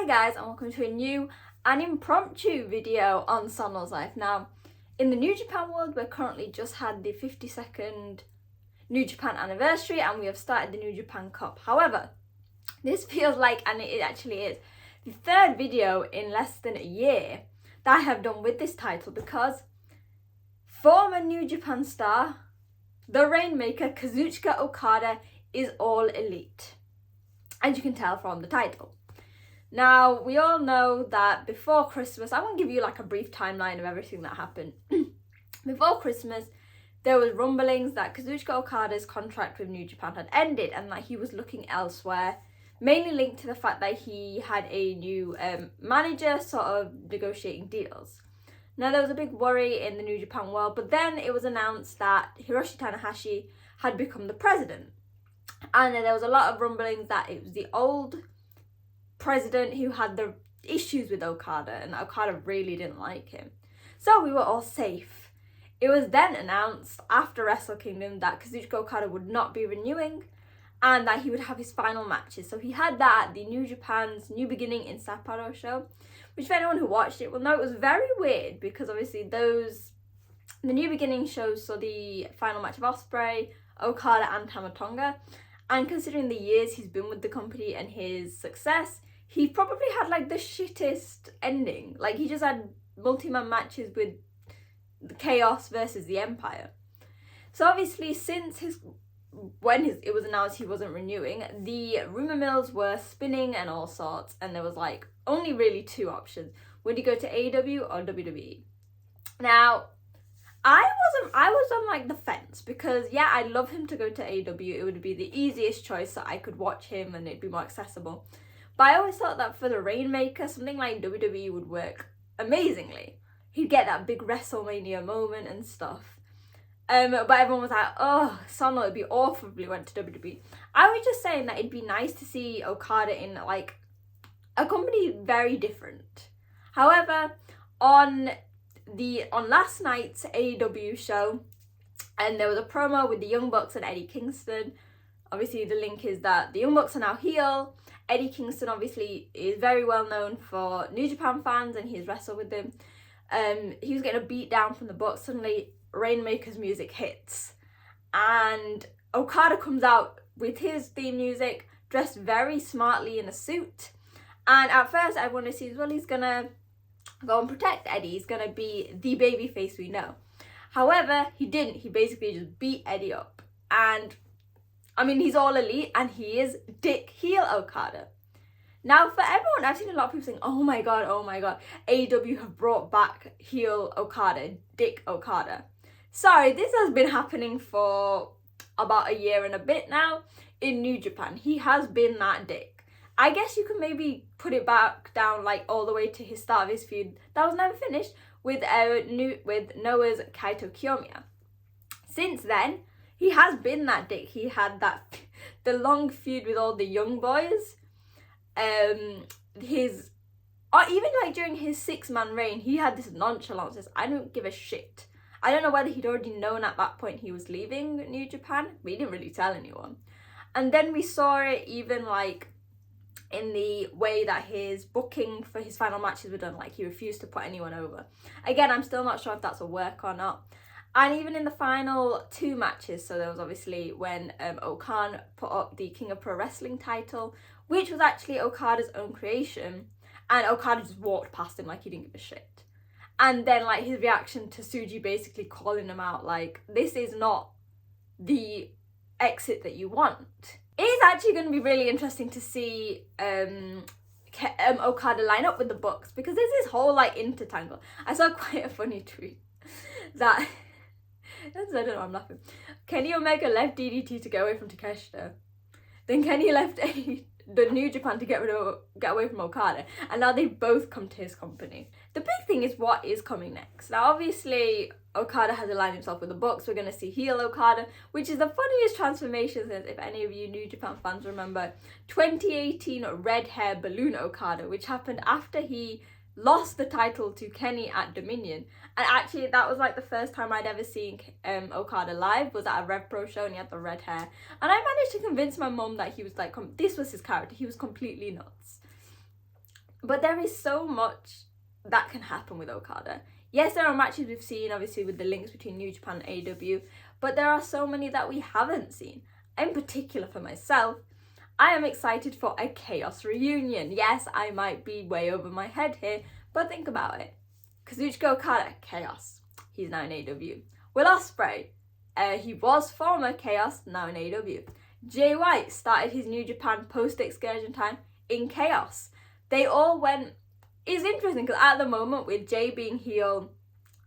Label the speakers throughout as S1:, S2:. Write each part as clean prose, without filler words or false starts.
S1: Hi guys, and welcome to a new and impromptu video on Sono's life. Now, in the New Japan world, we're currently just had the 52nd New Japan anniversary and we have started the New Japan Cup. However, this feels like, and it actually is, the third video in less than a year that I have done with this title, because former New Japan star, the Rainmaker Kazuchika Okada, is all elite, as you can tell from the title. Now, we all know that before Christmas, I want to give you like a brief timeline of everything that happened. Before Christmas, there was rumblings that Kazuchika Okada's contract with New Japan had ended and that he was looking elsewhere, mainly linked to the fact that he had a new manager sort of negotiating deals. Now, there was a big worry in the New Japan world, but then it was announced that Hiroshi Tanahashi had become the president. And there was a lot of rumblings that it was the old president who had the issues with Okada, and Okada really didn't like him. So we were all safe. It was then announced after Wrestle Kingdom that Kazuchika Okada would not be renewing and that he would have his final matches. So he had that at the New Japan's New Beginning in Sapporo show, which for anyone who watched it will know it was very weird, because obviously the New Beginning shows saw the final match of Ospreay, Okada and Tamatonga, and considering the years he's been with the company and his success, he probably had like the shittest ending. Like, he just had multi-man matches with the Chaos versus the Empire. So obviously, since it was announced he wasn't renewing, the rumour mills were spinning and all sorts, and there was like only really two options. Would he go to AEW or WWE? Now, I was on like the fence, because yeah, I'd love him to go to AEW. It would be the easiest choice, so I could watch him and it'd be more accessible. But I always thought that for the Rainmaker, something like WWE would work amazingly. He'd get that big WrestleMania moment and stuff. But everyone was like, oh, Sono, it'd be awful if he went to WWE. I was just saying that it'd be nice to see Okada in like a company very different. However, on last night's AEW show, and there was a promo with the Young Bucks and Eddie Kingston. Obviously, the link is that the Young Bucks are now heel. Eddie Kingston obviously is very well known for New Japan fans, and he's wrestled with them. He was getting a beat down from the Bucks. Suddenly, Rainmaker's music hits, and Okada comes out with his theme music, dressed very smartly in a suit. And at first, everyone assumes, well, he's gonna go and protect Eddie. He's gonna be the babyface we know. However, he didn't. He basically just beat Eddie up. And I mean, he's all elite and he is dick heel Okada. Now, for everyone, I've seen a lot of people saying, oh my god, AEW have brought back heel Okada, dick Okada. Sorry, this has been happening for about a year and a bit now in New Japan. He has been that dick. I guess you can maybe put it back down like all the way to his start of his feud that was never finished with Noah's Kaito Kiyomiya. Since then, he has been that dick. He had the long feud with all the young boys. Even like during his 6-man reign, he had this nonchalance. I don't give a shit. I don't know whether he'd already known at that point he was leaving New Japan. But he didn't really tell anyone. And then we saw it even like in the way that his booking for his final matches were done. Like, he refused to put anyone over. Again, I'm still not sure if that's a work or not. And even in the final 2 matches, so there was obviously when Okan put up the King of Pro Wrestling title, which was actually Okada's own creation, and Okada just walked past him like he didn't give a shit. And then like his reaction to Tsuji basically calling him out like, this is not the exit that you want. It is actually going to be really interesting to see Okada line up with the Bucks, because there's this whole like intertangle. I saw quite a funny tweet that I don't know, I'm laughing. Kenny Omega left DDT to get away from Takeshita. Then Kenny left the New Japan to get away from Okada. And now they've both come to his company. The big thing is what is coming next. Now, obviously, Okada has aligned himself with the Bucks. We're going to see heel Okada, which is the funniest transformation since, if any of you New Japan fans remember, 2018 red hair balloon Okada, which happened after he lost the title to Kenny at Dominion. And actually, that was like the first time I'd ever seen Okada live, was at a Rev Pro show, and he had the red hair. And I managed to convince my mum that he was like, this was his character. He was completely nuts. But there is so much that can happen with Okada. Yes, there are matches we've seen, obviously, with the links between New Japan and AEW, but there are so many that we haven't seen. In particular, for myself, I am excited for a Chaos reunion. Yes, I might be way over my head here, but think about it. Kazuchika Okada, Chaos. He's now in AEW. Will Ospreay, he was former Chaos, now in AEW. Jay White started his New Japan post-excursion time in Chaos. They all went... It's interesting because at the moment, with Jay being heel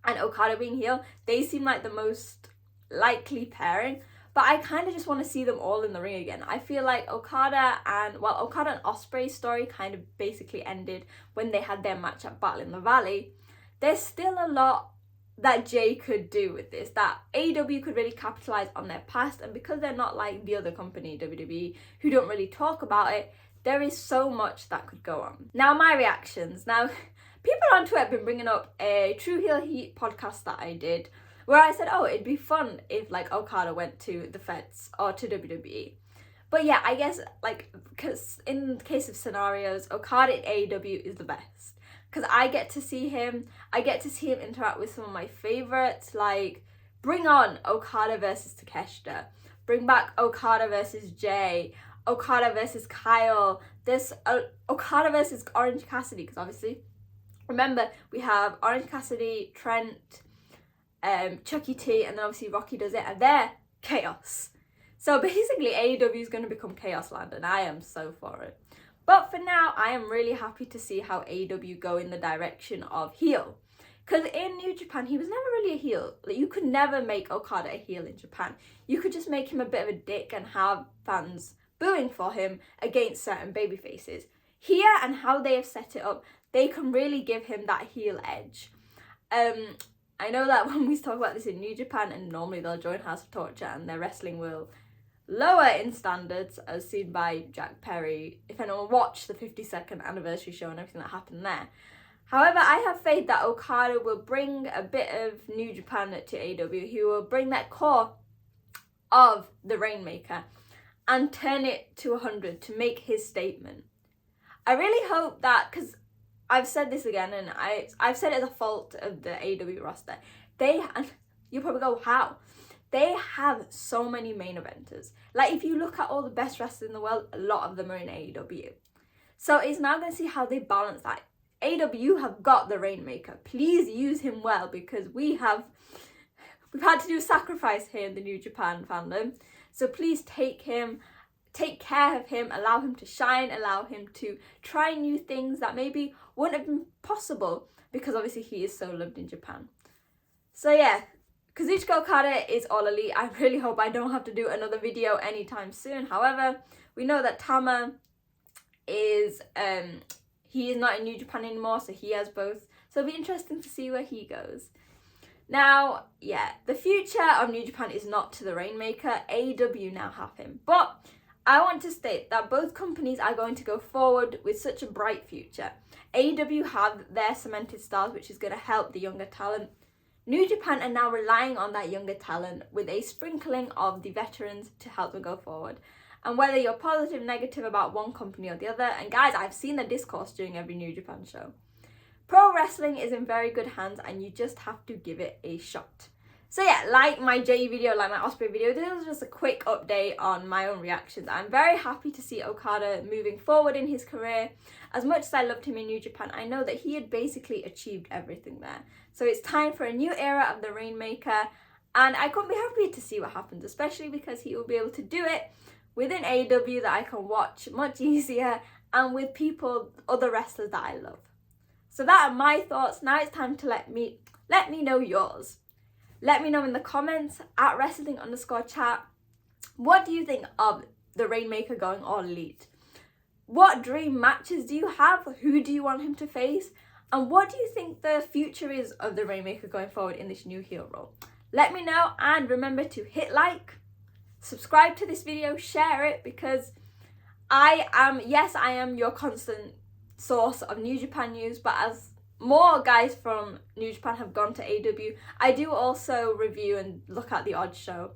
S1: and Okada being heel, they seem like the most likely pairing. But I kind of just want to see them all in the ring again. I feel like Okada and Ospreay's story kind of basically ended when they had their match at Battle in the Valley. There's still a lot that Jay could do with this, that AEW could really capitalize on their past, and because they're not like the other company, WWE, who don't really talk about it, there is so much that could go on. Now, my reactions. Now, people on Twitter have been bringing up a True Heel Heat podcast that I did, where I said, oh, it'd be fun if like Okada went to the Feds or to WWE. But yeah, I guess like, because in the case of scenarios, Okada at AEW is the best. Because I get to see him interact with some of my favorites, like bring on Okada versus Takeshita, bring back Okada versus Jay, Okada versus Kyle, this Okada versus Orange Cassidy, because obviously, remember, we have Orange Cassidy, Trent, Chucky T, and then obviously Rocky does it, and they're Chaos. So basically, AEW is going to become Chaos Land, and I am so for it. But for now, I am really happy to see how AEW go in the direction of heel. Because in New Japan, he was never really a heel. Like, you could never make Okada a heel in Japan. You could just make him a bit of a dick and have fans booing for him against certain baby faces. Here, and how they have set it up, they can really give him that heel edge. I know that when we talk about this in New Japan, and normally they'll join House of Torture and their wrestling will lower in standards, as seen by Jack Perry, if anyone watched the 52nd anniversary show and everything that happened there. However, I have faith that Okada will bring a bit of New Japan to AEW. He will bring that core of the Rainmaker and turn it to 100 to make his statement. I really hope that, because I've said this again, and I've said it as a fault of the AEW roster. You'll probably go, how? They have so many main eventers. Like, if you look at all the best wrestlers in the world, a lot of them are in AEW. So it's now going to see how they balance that. AEW have got the Rainmaker. Please use him well, because we've had to do sacrifice here in the New Japan fandom. So please take care of him, allow him to shine, allow him to try new things that maybe wouldn't have been possible, because obviously he is so loved in Japan. So yeah, Kazuchika Okada is all elite. I really hope I don't have to do another video anytime soon. However, we know that Tama is, he is not in New Japan anymore, so he has both. So it'll be interesting to see where he goes. Now, yeah, the future of New Japan is not to the Rainmaker. AEW now have him. But I want to state that both companies are going to go forward with such a bright future. AEW have their cemented stars, which is going to help the younger talent. New Japan are now relying on that younger talent with a sprinkling of the veterans to help them go forward. And whether you're positive, negative about one company or the other, and guys, I've seen the discourse during every New Japan show. Pro wrestling is in very good hands, and you just have to give it a shot. So yeah, like my Jay video, like my Ospreay video, this was just a quick update on my own reactions. I'm very happy to see Okada moving forward in his career. As much as I loved him in New Japan, I know that he had basically achieved everything there. So it's time for a new era of the Rainmaker, and I couldn't be happier to see what happens, especially because he will be able to do it within AEW that I can watch much easier, and with people, other wrestlers that I love. So that are my thoughts. Now it's time to let me know yours. Let me know in the comments at wrestling_chat. What do you think of the Rainmaker going all elite? What dream matches do you have? Who do you want him to face? And what do you think the future is of the Rainmaker going forward in this new heel role? Let me know, and remember to hit like, subscribe to this video, share it, because I am your constant source of New Japan news, but as more guys from New Japan have gone to AEW, I do also review and look at the odd show,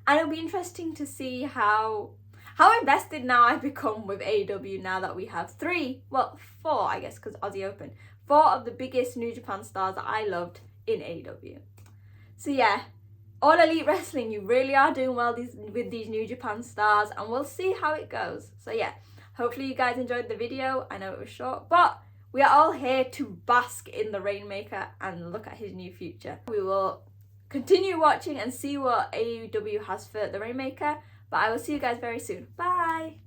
S1: and it'll be interesting to see how, how invested now I've become with AEW now that we have four, I guess, because Aussie Open. 4 of the biggest New Japan stars that I loved in AEW. So yeah, All Elite Wrestling, you really are doing well with these New Japan stars, and we'll see how it goes. So yeah, hopefully you guys enjoyed the video. I know it was short, but we are all here to bask in the Rainmaker and look at his new future. We will continue watching and see what AEW has for the Rainmaker, but I will see you guys very soon. Bye!